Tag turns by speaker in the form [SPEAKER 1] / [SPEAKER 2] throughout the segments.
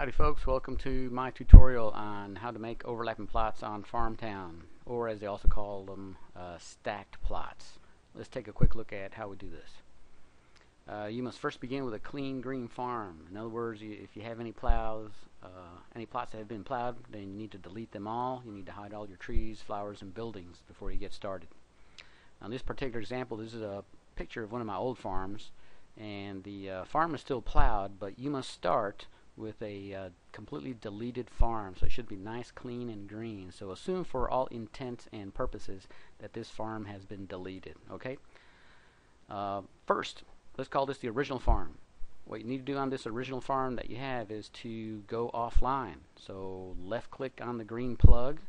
[SPEAKER 1] Howdy folks, welcome to my tutorial on how to make overlapping plots on Farm Town, or as they also call them, stacked plots. Let's take a quick look at how we do this. You must first begin with a clean green farm. In other words, if you have any plots that have been plowed, then you need to delete them all. You need to hide all your trees, flowers, and buildings before you get started. Now in this particular example, this is a picture of one of my old farms, and the farm is still plowed, but you must start with a completely deleted farm, so it should be nice, clean, and green. So assume for all intents and purposes that this farm has been deleted. Okay. First, let's call this the original farm. What you need to do on this original farm that you have is to go offline. So left click on the green plug.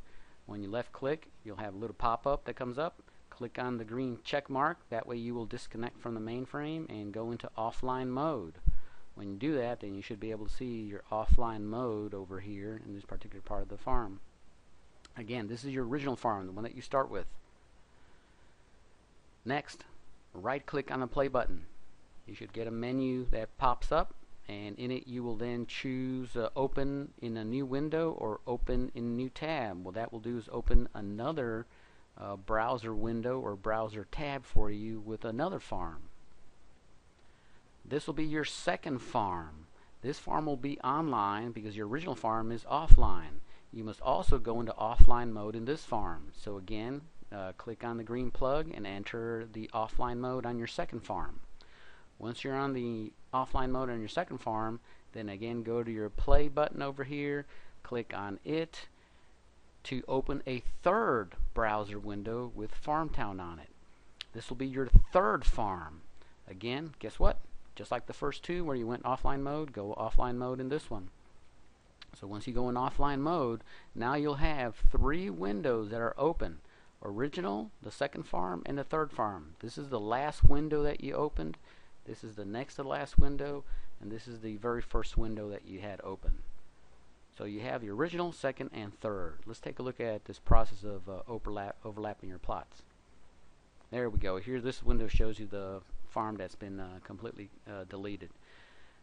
[SPEAKER 1] When you left click, you'll have a little pop-up that comes up. Click on the green check mark. That way you will disconnect from the mainframe and go into offline mode. When you do that, then you should be able to see your offline mode over here in this particular part of the farm. Again, this is your original farm, the one that you start with. Next, right click on the play button. You should get a menu that pops up, and in it you will then choose open in a new window or open in a new tab. What that will do is open another browser window or browser tab for you with another farm. This will be your second farm. This farm will be online because your original farm is offline. You must also go into offline mode in this farm. So again, click on the green plug and enter the offline mode on your second farm. Once you're on the offline mode on your second farm, then again go to your play button over here, click on it to open a third browser window with Farm Town on it. This will be your third farm. Again, guess what? Just like the first two where you went offline mode, go offline mode in this one. So once you go in offline mode, now you'll have three windows that are open. Original, the second farm, and the third farm. This is the last window that you opened. This is the next to last window, and this is the very first window that you had open. So you have the original, second, and third. Let's take a look at this process of overlapping your plots. There we go. Here, this window shows you the farm that's been completely deleted.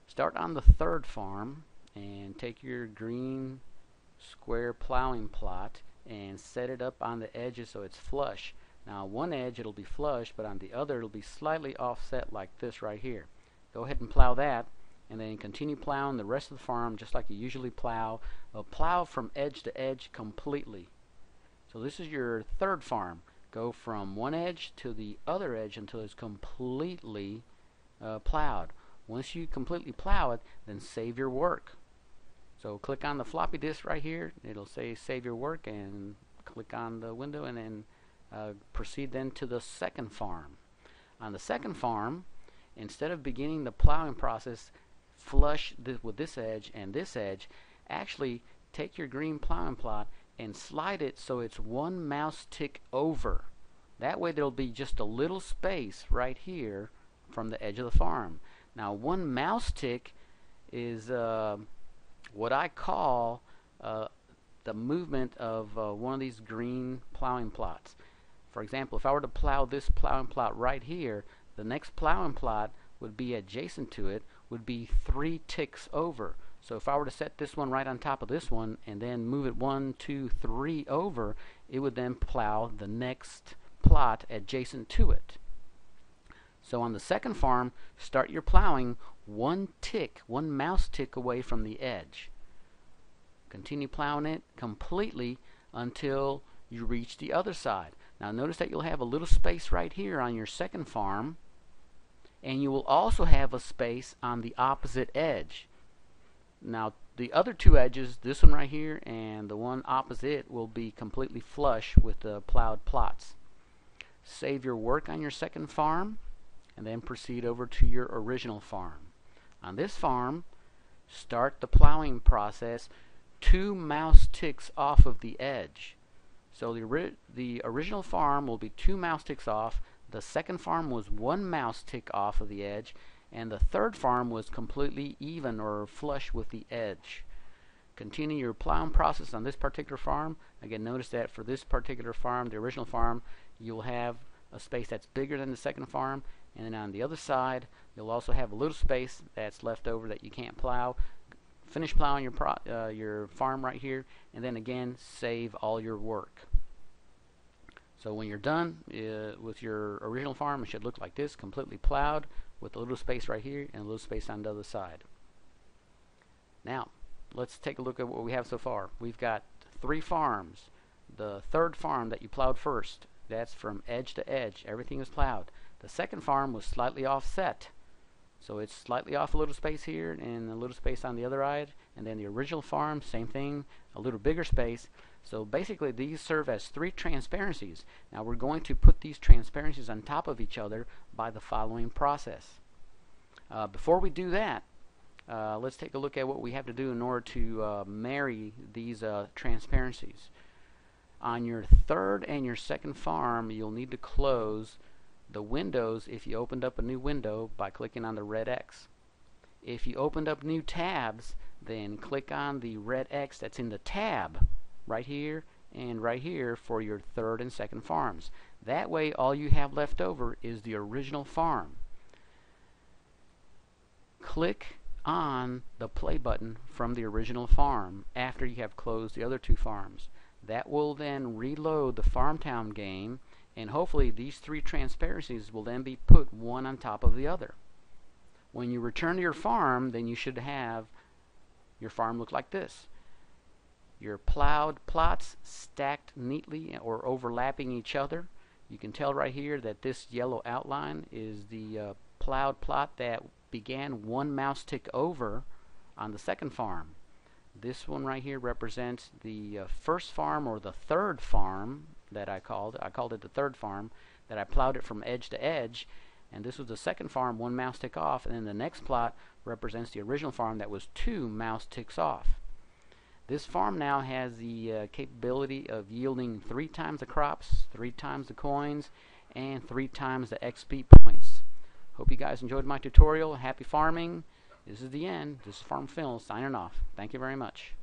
[SPEAKER 1] Start on the third farm and take your green square plowing plot and set it up on the edges so it's flush. Now one edge it'll be flush, but on the other it'll be slightly offset like this right here. Go ahead and plow that, and then continue plowing the rest of the farm just like you usually plow. Plow from edge to edge completely. So this is your third farm. Go from one edge to the other edge until it's completely plowed. Once you completely plow it, then save your work. So click on the floppy disk right here. It'll say save your work, and click on the window, and then proceed then to the second farm. On the second farm, instead of beginning the plowing process flush with this edge and this edge, actually take your green plowing plot and slide it so it's one mouse tick over. That way there'll be just a little space right here from the edge of the farm. Now one mouse tick is what I call the movement of one of these green plowing plots. For example, if I were to plow this plowing plot right here, the next plowing plot would be adjacent to it, would be 3 ticks over. So if I were to set this one right on top of this one and then move it 1, 2, 3 over, it would then plow the next plot adjacent to it. So on the second farm, start your plowing one mouse tick away from the edge. Continue plowing it completely until you reach the other side. Now notice that you'll have a little space right here on your second farm, and you will also have a space on the opposite edge. Now the other two edges, this one right here and the one opposite, will be completely flush with the plowed plots. Save your work on your second farm and then proceed over to your original farm. On this farm, start the plowing process 2 mouse ticks off of the edge. So the original farm will be 2 mouse ticks off. The second farm was 1 mouse tick off of the edge, and the third farm was completely even or flush with the edge. Continue your plowing process on this particular farm. Again, notice that for this particular farm, the original farm, you'll have a space that's bigger than the second farm, and then on the other side you'll also have a little space that's left over that you can't plow. finish plowing your farm right here, and then again save all your work. So when you're done with your original farm, it should look like this, completely plowed with a little space right here and a little space on the other side. Now let's take a look at what we have so far. We've got 3 farms. The third farm that you plowed first, that's from edge to edge. Everything is plowed. The second farm was slightly offset. So it's slightly off a little space here and a little space on the other side. And then the original farm, same thing, a little bigger space. So basically these serve as 3 transparencies. Now we're going to put these transparencies on top of each other by the following process. Before we do that, let's take a look at what we have to do in order to marry these transparencies. On your third and your second farm, you'll need to close the windows if you opened up a new window by clicking on the red X. If you opened up new tabs, then click on the red X that's in the tab right here and right here for your third and second farms. That way all you have left over is the original farm. Click on the play button from the original farm after you have closed the other 2 farms. That will then reload the Farm Town game, and hopefully these 3 transparencies will then be put one on top of the other. When you return to your farm, then you should have your farm look like this. Your plowed plots stacked neatly or overlapping each other. You can tell right here that this yellow outline is the plowed plot that began 1 mouse tick over on the second farm. This one right here represents the first farm, or the third farm that I called it the third farm, that I plowed it from edge to edge. And this was the second farm, 1 mouse tick off, and then the next plot represents the original farm that was 2 mouse ticks off. This farm now has the capability of yielding 3 times the crops, 3 times the coins, and 3 times the XP points. Hope you guys enjoyed my tutorial. Happy farming. This is the end. This is Farm Phil signing off. Thank you very much.